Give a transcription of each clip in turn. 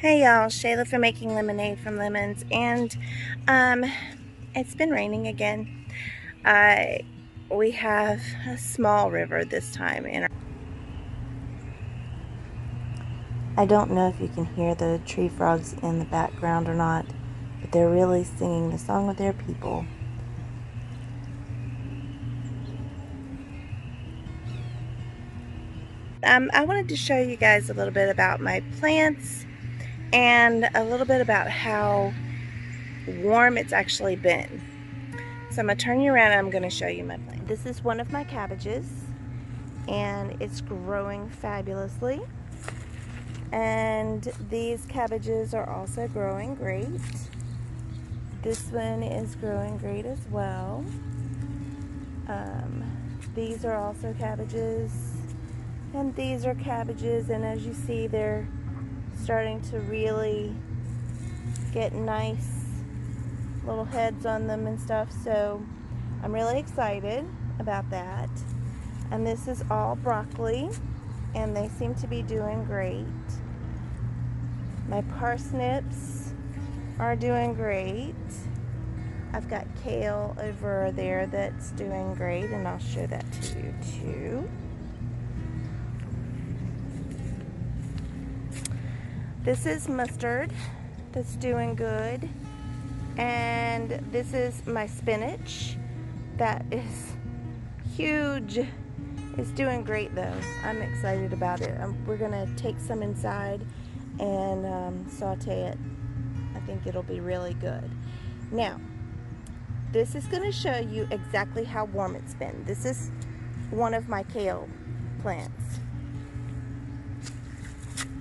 Hey y'all, Shayla from Making Lemonade from Lemons, and um, it's been raining again. We have a small river this time in our I don't know if you can hear the tree frogs in the background or not, but they're really singing the song of their people. I wanted to show you guys a little bit about my plants and a little bit about how warm it's actually been. So I'm going to turn you around and I'm going to show you my plant. This is one of my cabbages, and it's growing fabulously. And these cabbages are also growing great. This one is growing great as well. These are also cabbages, and these are cabbages, and as you see, they're starting to really get nice little heads on them and stuff, so I'm really excited about that. And this is all broccoli, and they seem to be doing great. My parsnips are doing great. I've got kale over there that's doing great, and I'll show that to you too. This is mustard that's doing good, and this is my spinach that is huge. It's doing great though. I'm excited about it. We're gonna take some inside and saute it. I think it'll be really good. Now, this is going to show you exactly how warm it's been. This is one of my kale plants.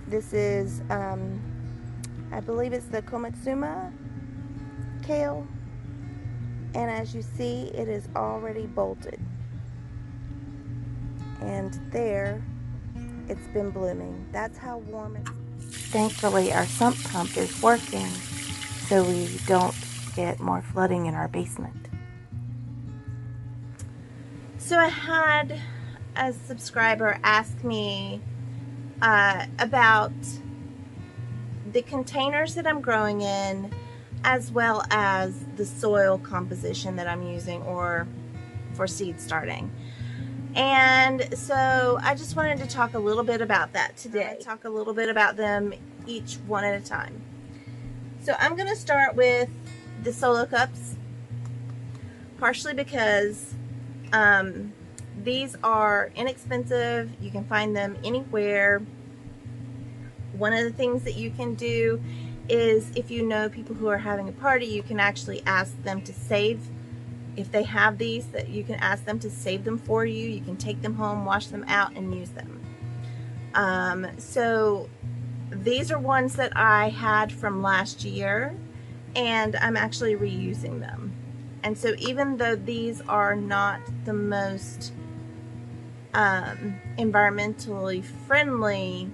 This is, I believe it's the Komatsuma kale. And as you see, it is already bolted. And there, it's been blooming. That's how warm it's been. Thankfully, our sump pump is working, so we don't get more flooding in our basement. So I had a subscriber ask me about the containers that I'm growing in, as well as the soil composition that I'm using or for seed starting. And so I just wanted to talk a little bit about that today. Talk a little bit about them each one at a time. So I'm going to start with the solo cups, partially because these are inexpensive. You can find them anywhere. One of the things that you can do is, if you know people who are having a party, you can actually ask them to save. If they have these, that you can ask them to save them for you. You can take them home, wash them out, and use them. So these are ones that I had from last year, and I'm actually reusing them. And so even though these are not the most environmentally friendly,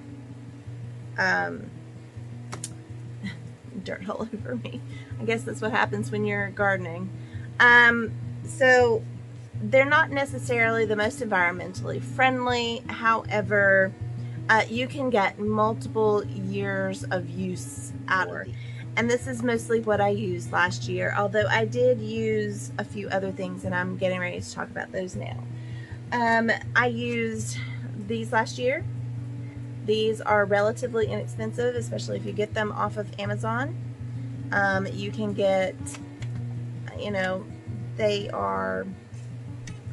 dirt all over me. I guess that's what happens when you're gardening. So they're not necessarily the most environmentally friendly. However, you can get multiple years of use out of these. And this is mostly what I used last year, although I did use a few other things, and I'm getting ready to talk about those now. I used these last year. These are relatively inexpensive, especially if you get them off of Amazon. You can get, they are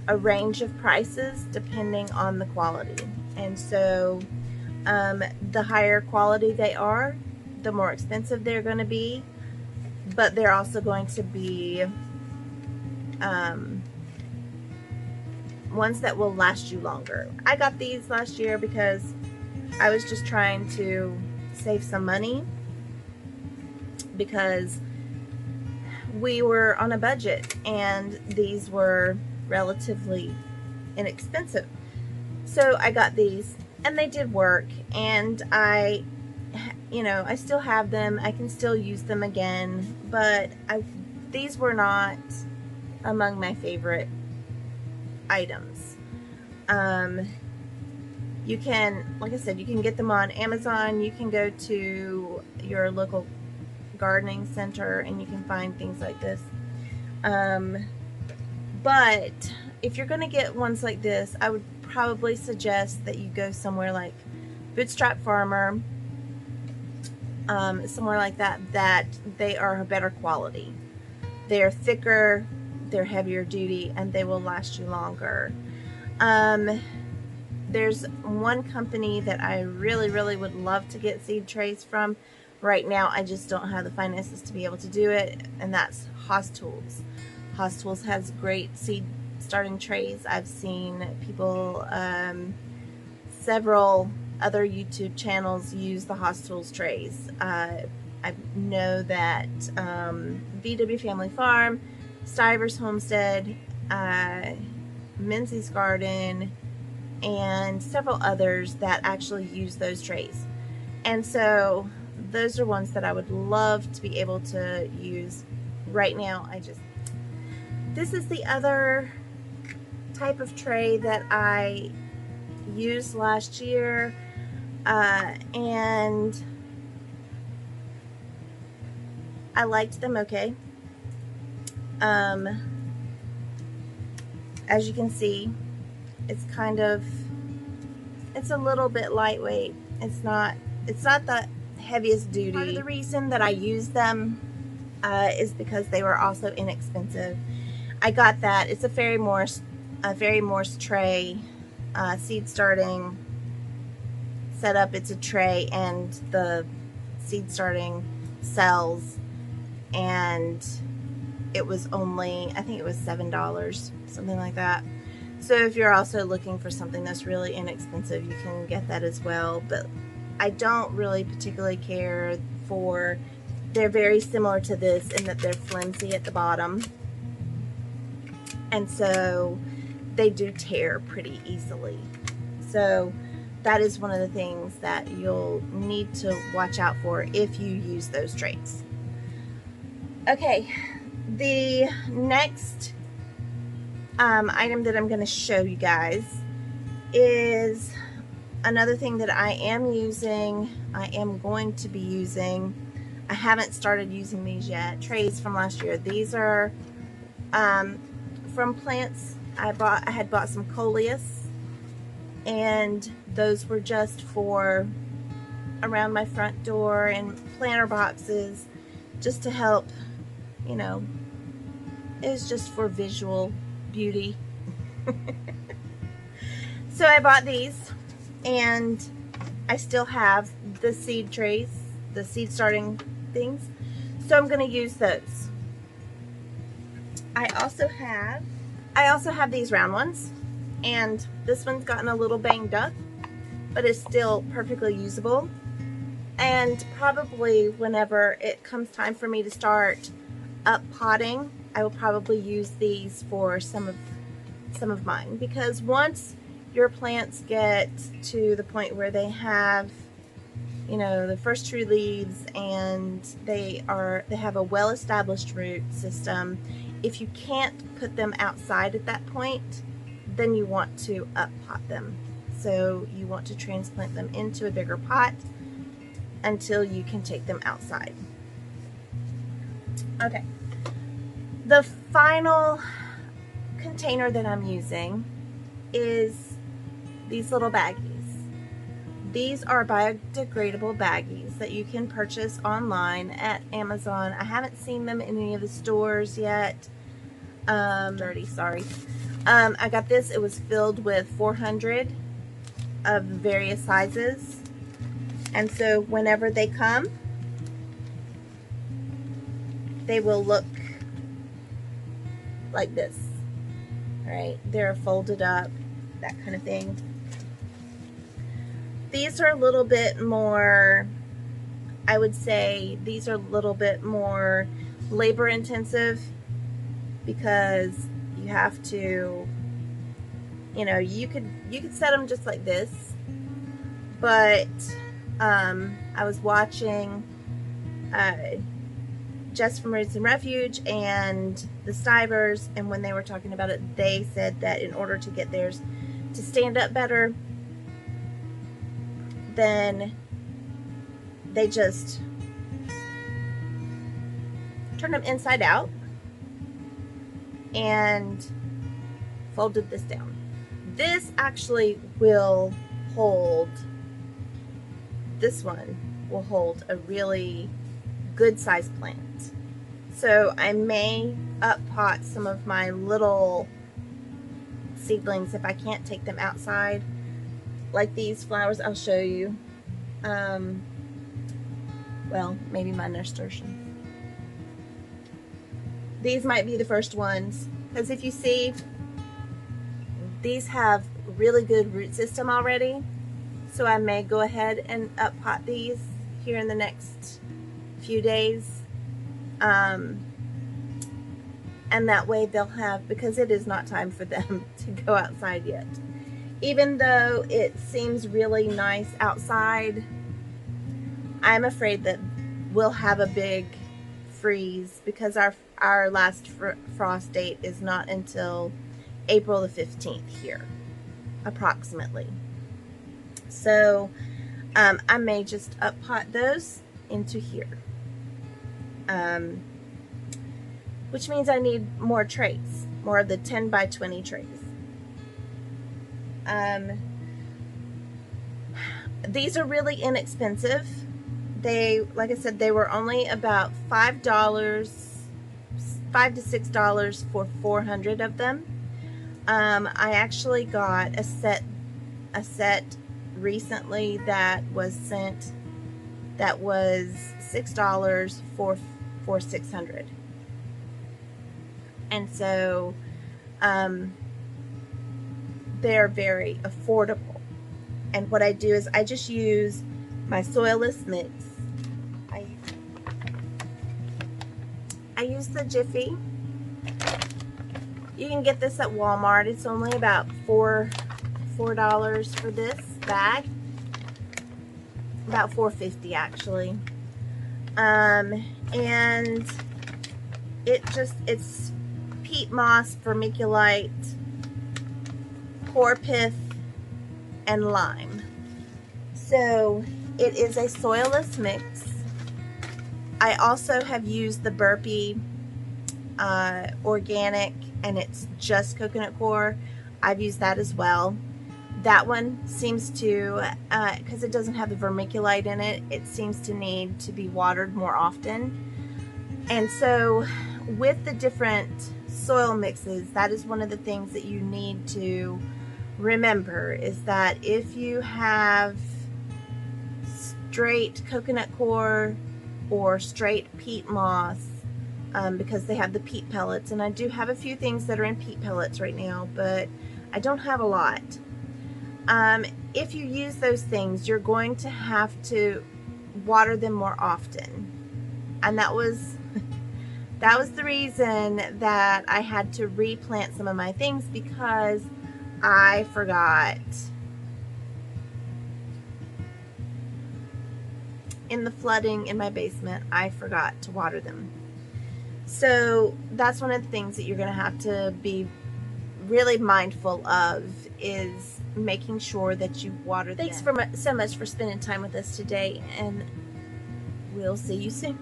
a range of prices depending on the quality. And so the higher quality they are, the more expensive they're going to be, but they're also going to be ones that will last you longer. I got these last year because I was just trying to save some money, because we were on a budget and these were relatively inexpensive. So I got these, and they did work, and I still have them. I can still use them again, but these were not You can, like I said, you can get them on Amazon. You can go to your local gardening center and you can find things like this. But if you're going to get ones like this, I would probably suggest that you go somewhere like Bootstrap Farmer, somewhere like that, that they are a better quality. They're thicker, they're heavier duty, and they will last you longer. There's one company that I really would love to get seed trays from. Right now, I just don't have the finances to be able to do it, and that's Haas Tools. Haas Tools has great seed starting trays. I've seen people, several other YouTube channels use the Haas Tools trays. I know that VW Family Farm, Stivers Homestead, Menzies Garden, and several others that actually use those trays. And so those are ones that I would love to be able to use. Right now, this is the other type of tray that I used last year, and I liked them okay. As you can see, it's a little bit lightweight. It's not the heaviest duty. Part of the reason that I use them is because they were also inexpensive. I got that. It's a Fairy Morse tray, seed starting setup. It's a tray and the seed starting cells, and it was only, I think it was $7, something like that. So if you're also looking for something that's really inexpensive, you can get that as well. But I don't really particularly care for, they're very similar to this in that they're flimsy at the bottom. And so they do tear pretty easily. So that is one of the things that you'll need to watch out for if you use those trays. Okay, the next item that I'm going to show you guys is another thing that I am going to be using. I haven't started using these yet. Trays from last year. These are from plants. I had bought some coleus, and those were just for around my front door and planter boxes, just to help, you know, it was just for visual beauty. So I bought these, and I still have the seed trays, the seed starting things, so I'm going to use those. I also have these round ones, and this one's gotten a little banged up, but it's still perfectly usable. And probably whenever it comes time for me to start up potting, I will probably use these for some of mine, because once your plants get to the point where they have, you know, the first true leaves, and they have a well-established root system, if you can't put them outside at that point, then you want to up pot them. So you want to transplant them into a bigger pot until you can take them outside. Okay, the final container that I'm using is these little baggies. These are biodegradable baggies that you can purchase online at Amazon. I haven't seen them in any of the stores yet. Dirty, sorry. I got this. It was filled with 400 of various sizes. And so whenever they come, they will look like this. All right, they're folded up, that kind of thing. These are a little bit more, I would say these are a little bit more labor intensive, because you have to, you know, you could set them just like this, but I was watching Just from Roots and Refuge and the Stivers, and when they were talking about it, they said that in order to get theirs to stand up better, then they just turn them inside out and folded this down. This actually will hold, this one will hold a really good sized plant. So I may up pot some of my little seedlings if I can't take them outside. Like these flowers, I'll show you. Well, maybe my nasturtium. These might be the first ones, because if you see, these have really good root system already. So I may go ahead and up pot these here in the next few days. And that way they'll have, because it is not time for them to go outside yet. Even though it seems really nice outside, I'm afraid that we'll have a big freeze because our last frost date is not until April the 15th here, approximately. So I may just up pot those into here, which means I need more trays, more of the 10 by 20 trays. These are really inexpensive. They, like I said, they were only about $5 to $6 for 400 of them. I actually got a set recently that was sent that was $6 for 600. And so they're very affordable. And what I do is I just use my soilless mix. I use the Jiffy. You can get this at Walmart. It's only about $4 for this bag. About $4.50 actually. And it's peat moss, vermiculite, core pith, and lime. So it is a soilless mix. I also have used the Burpee organic, and it's just coconut coir. I've used that as well. That one seems to, because it doesn't have the vermiculite in it, it seems to need to be watered more often. And so with the different soil mixes, that is one of the things that you need to remember, is that if you have straight coconut coir or straight peat moss, because they have the peat pellets, and I do have a few things that are in peat pellets right now, but I don't have a lot. If you use those things, you're going to have to water them more often, and that was the reason that I had to replant some of my things, because I forgot. In the flooding in my basement, I forgot to water them. So that's one of the things that you're going to have to be really mindful of, is making sure that you water them. Thanks so much for spending time with us today, and we'll see you soon.